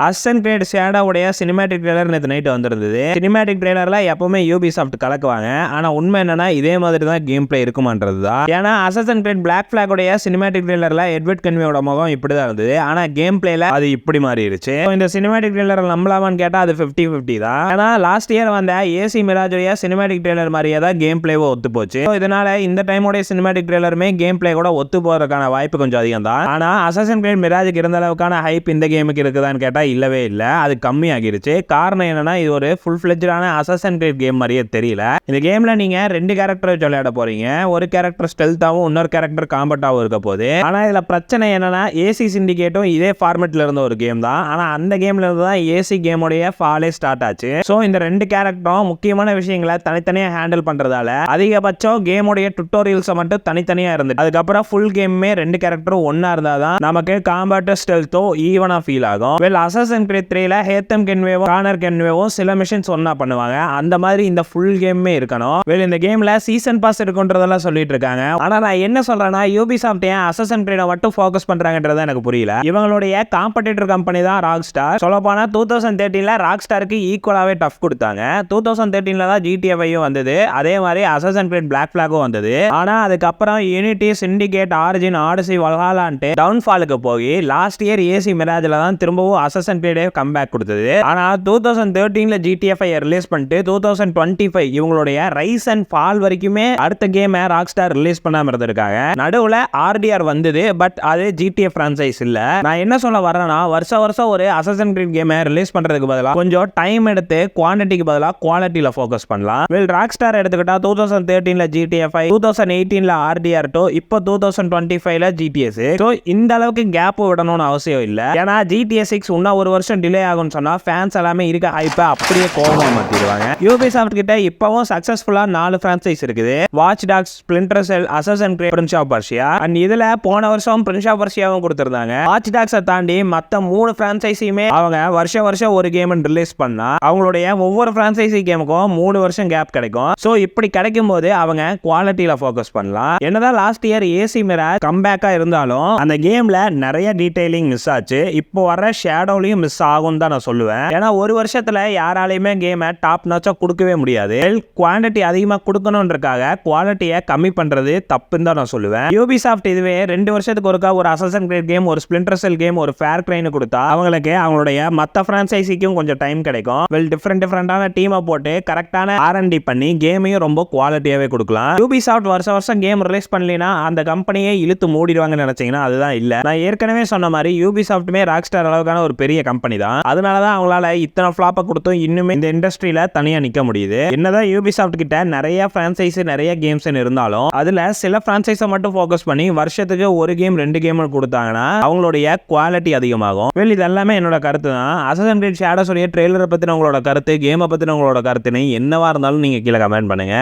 Hasan greet ஷேடோவுடைய cinematic trailer நேற்று night வந்திருந்தது. Cinematic ட்ரெய்லர்ல எப்பவுமே யூபிசாஃப்ட் கலக்குவாங்க. ஆனா உண்மை என்னன்னா இதே மாதிரி தான் கேம் பிளே இருக்குமான்றது தான். ஏன்னா Assassin Creed Black Flag cinematic ட்ரெய்லர்ல எட்வர்ட் கென்வேயோட முகம் இப்படிதான் இருந்தது. ஆனா கேம் பிளேல அது இப்படி மாறிடுச்சு. இந்த சினிமேட்டிக் ட்ரெய்லர் நம்பலாமான்னு கேட்டா அது 50-50 தான். ஏன்னா லாஸ்ட் இயர் வந்த ஏசி மிராஜோடைய சினிமேட்டிக் ட்ரெய்லர் மாதிரியே தான் கேம் பிளேவோ ஒத்து போச்சு. இதனால இந்த டைமோட சினிமேட்டிக் ட்ரெய்லருமே கேம் பிளே கூட ஒத்து போறதுக்கான வாய்ப்பு கொஞ்சம் அதிகம் தான். ஆனா அசன் கிரீட் மிராஜுக்கு இருந்த அளவுக்கான ஹைப் இந்த கேமுக்கு இருக்குதான்னு கேட்டா இல்லவே இல்ல. அது கம்மி ஆகிருச்சு. காரணம் என்னன்னா இது ஒரு ஃபுல் ஃபிளெஜ்டான அசாசின் கிரீட் கேம் மாதிரியே தெரியல. இந்த கேம்ல நீங்க ரெண்டு கேரக்டர் விளையாட போறீங்க. ஒரு கேரக்டர் ஸ்டெல்த்தாவும் இன்னொரு கேரக்டர் காம்பட்டாவும் இருக்க போகுது. ஆனா இதுல பிரச்சனை என்னன்னா ஏசி சிண்டிகேட்டும் இதே ஃபார்மேட்ல இருந்த ஒரு கேம் தான். ஆனா அந்த கேம்ல இருந்து தான் ஏசி கேமோடைய ஃபாலே ஸ்டார்ட் ஆச்சு. சோ இந்த ரெண்டு கேரக்டரும் முக்கியமான விஷயங்களை தனித்தனியா ஹேண்டில் பண்றதால அதிகபட்சம் கேமோடைய டுட்டோரியல்ஸ் மட்டும் தனித்தனியா இருந்துச்சு. அதுக்கப்புறம் ஃபுல் கேமுமே ரெண்டு கேரக்டரும் ஒன்னா இருந்தாதான் நமக்கு காம்பட் ஸ்டெல்த்தோ ஈவனா ஃபீல் ஆகும். வெல் அசாசின் கிரீட் 3ல ஹேத்தம் கென்வேவோ கானர் கென்வேவோ சில மிஷன்ஸ் ஒன்னா பண்ணுவாங்க. அந்த மாதிரி இந்த ஃபுல் கேமுமே இருக்கணும். வெல் இந்த கேம்ல சீசன் பாஸ் இருக்குன்றதெல்லாம் சொல்லிட்டு இருக்காங்க. ஆனா நான் என்ன சொல்றேன்னா யூபிசாஃப்ட் ஏன் அசாசின் கிரீட மட்டும் ஃபோக்கஸ் பண்றாங்கன்றது எனக்கு புரியல. இவங்களுடைய காம்படிட்டர் கம்பெனி தான் ராக்ஸ்டார். சொல்லப்போனா 2013ல ராக்ஸ்டாருக்கு ஈக்குவலாவே டஃப் கொடுத்தாங்க. 2013ல தான் GTA 5 வந்தது. அதே மாதிரி அசாசின் கிரீட் பிளாக் ஃபிளாகும் வந்தது. ஆனா அதுக்கப்புறம் யூனிட்டி, சிண்டிகேட், ஆரிஜின், ஆடிசி, வல்ஹாலான்ட்டு டவுன்ஃபாலுக்கு போய் லாஸ்ட் இயர் ஏசி மிராஜ்ல தான் திரும்பவும் அசாசின் கிரீட் கம்பேக் கொடுத்தது. ஆனா 2013ல GTA 5 ரிலீஸ் பண்ணிட்டு 2025 இவங்களுடைய ரைஸ் அண்ட் ஃபால் வரைக்குமே அடுத்த கேமை ராக்ஸ்டார் ரிலீஸ் பண்ணாம இருந்திருக்காங்க. நடுவுல RDR வந்தது. பட் அது GTA பிரான்சைஸ் இல்ல. நான் என்ன சொல்ல வரேன்னா வருஷம் ஒரு அசாசின் கிரீட் கேமை ரிலீஸ் பண்றதுக்கு பதிலா கொஞ்சம் டைம் எடுத்து குவான்டிட்டிக்கு பதிலா குவாலிட்டியில ஃபோக்கஸ் பண்ணலாம். வெல் ராக்ஸ்டார் எடுத்துக்கிட்டா 2013ல GTA 5, 2018ல RDR 2, இப்போ 2025ல GTA 6. சோ இந்த அளவுக்கு கேப் விடணும்னு அவசியம் இல்ல. ஏன்னா GTA 6 இன்னும் ஒரு வருஷம் டிலே ஆகும்னு சொன்னா ஃபேன்ஸ் எல்லாமே இருக்க ஹைப்ப அப்படியே கோவமா மாத்திடுவாங்க. யூபிசாஃப்ட் கிட்ட இப்பவும் சக்சஸ்ஃபுல்லா 4 பிரான்சைஸ் இருக்குது. Watch Dogs, Splinter Cell, Assassin Creed, Prince of Persia. And இதுல போன வருஷம் பிரின்ஸ் ஆஃப் பர்ஷியாவும் கொடுத்திருந்தாங்க. வாட்ச் டாக்ஸை தாண்டி மத்த 3 பிரான்சைஸையுமே அவங்க வருஷம் ஒரு கேம் ரிலீஸ் பண்ணா அவங்களுடைய ஒவ்வொரு பிரான்சைசி கேமுக்கும் 3 வருஷம் கேப் கிடைக்கும். சோ இப்படி கிடைக்கும் போது அவங்க குவாலிட்டியில ஃபோக்கஸ் பண்ணலாம். என்னதான் லாஸ்ட் இயர் ஏசி மிராஜ் கம்பேக்கா இருந்தாலும் அந்த கேம்ல நிறைய டீடைலிங் மிஸ் ஆச்சு. இப்போ வர ஷேடோலையும் மிஸ் ஆகும் தான் நான் சொல்லுவேன். ஏன்னா ஒரு வருஷத்துல யாராலையுமே கேமை டாப் நாச்சா கொடுக்கவே முடியாது. குவான்டிட்டி அதிகமா கொடுக்கணும்ன்றக்காக குவாலிட்டியை கம்மி பண்றது தப்புன்னு தான் நான் சொல்லுவேன். யூபிசாஃப்ட் இதுவே 2 வருஷத்துக்கு ஒருக்கா ஒரு அசாசின் கிரீட் கேம், ஒரு ஸ்பிளிண்டர் செல் கேம், ஒரு ஃபேர் கிரைன் கொடுத்தா அவங்களுக்கு அவங்களுடைய மத்த பிரான்சைசிக்கும் கொஞ்சம் டைம் கிடைக்கும். வெல் டிஃபரெண்டான டீமை போட்டு கரெக்டான R&D பண்ணி கேமையும் ரொம்ப குவாலிட்டியாவே கொடுக்கலாம். யூபிசாஃப்ட் வருஷம் கேம் ரிலீஸ் பண்ணலினா அந்த கம்பெனியை இழுத்து மூடிடுவாங்கன்னு நினைச்சீங்கன்னா அதுதான் இல்ல. நான் ஏற்கனவே சொன்ன மாதிரி யூபிசாஃப்ட்டுமே ராக்ஸ்டார் அளவுக்கான ஒரு பெரிய கம்பெனி தான். அதனாலதான் அவங்களால இத்தனை ஃபிளாப்பை கொடுத்தும் இன்னுமே இந்த இண்டஸ்ட்ரியில தனியா நிக்க முடியுது. என்னதான் யூபிசாஃப்ட் கிட்ட நிறைய பிரான்சைஸ், நிறைய கேம்ஸ் இருந்தாலும் அதுல சில பிரான்சைஸை மட்டும் ஃபோக்கஸ் பண்ணி வருஷத்துக்கு ஒரு கேம் 2 கேம் கொடுத்தாங்கன்னா அவங்களுடைய குவாலிட்டி அதிகமாகும். வெல் இது எல்லாமே என்னோட கருத்து தான். அசாசின் கிரீட் ஷேடோஸ் ட்ரெய்லரை பத்தின உங்களோட கருத்து, கேமை பத்தின உங்களோட கருத்துன்னு என்னவா இருந்தாலும் நீங்க கீழே கமெண்ட் பண்ணுங்க.